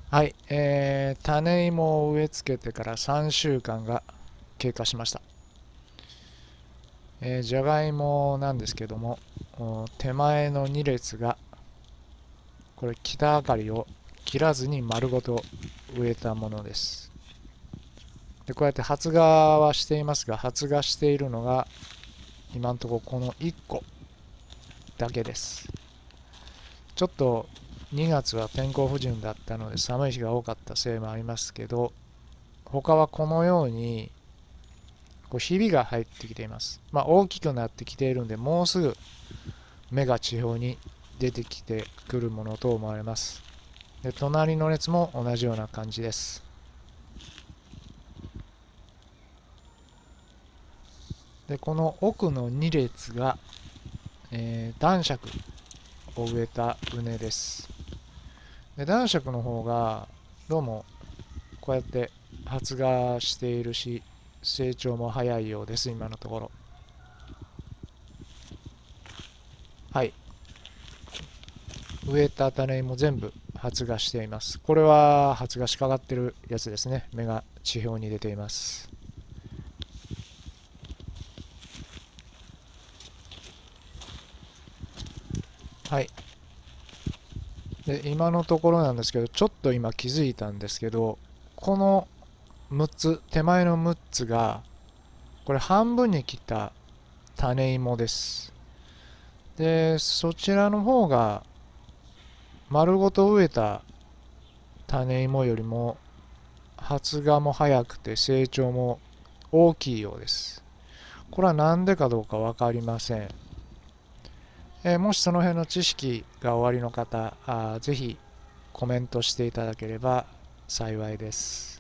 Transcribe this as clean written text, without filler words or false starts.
はい、種芋を植え付けてから3週間が経過しました。じゃがいもなんですけども、手前の2列が、これ北あかりを切らずに丸ごと植えたものです。で、こうやって発芽はしていますが、発芽しているのが今のところこの1個だけです。ちょっと2月は天候不順だったので寒い日が多かったせいもありますけど、他はこのようにひびが入ってきています。大きくなってきているんで、もうすぐ芽が地表に出てきてくるものと思われます。で、隣の列も同じような感じです。で、この奥の2列が、男爵を植えた畝です。で、男爵の方がどうもこうやって発芽しているし、成長も早いようです、今のところ。はい。植えた種も全部発芽しています。これは発芽しかかってるやつですね。芽が地表に出ています。はい。で、今のところなんですけど、ちょっと今気づいたんですけど、この6つ、手前の6つが、これ半分に切った種芋です。で、そちらの方が丸ごと植えた種芋よりも発芽も早くて成長も大きいようです。これは何でかどうか分かりません。もしその辺の知識がおありの方、ぜひコメントしていただければ幸いです。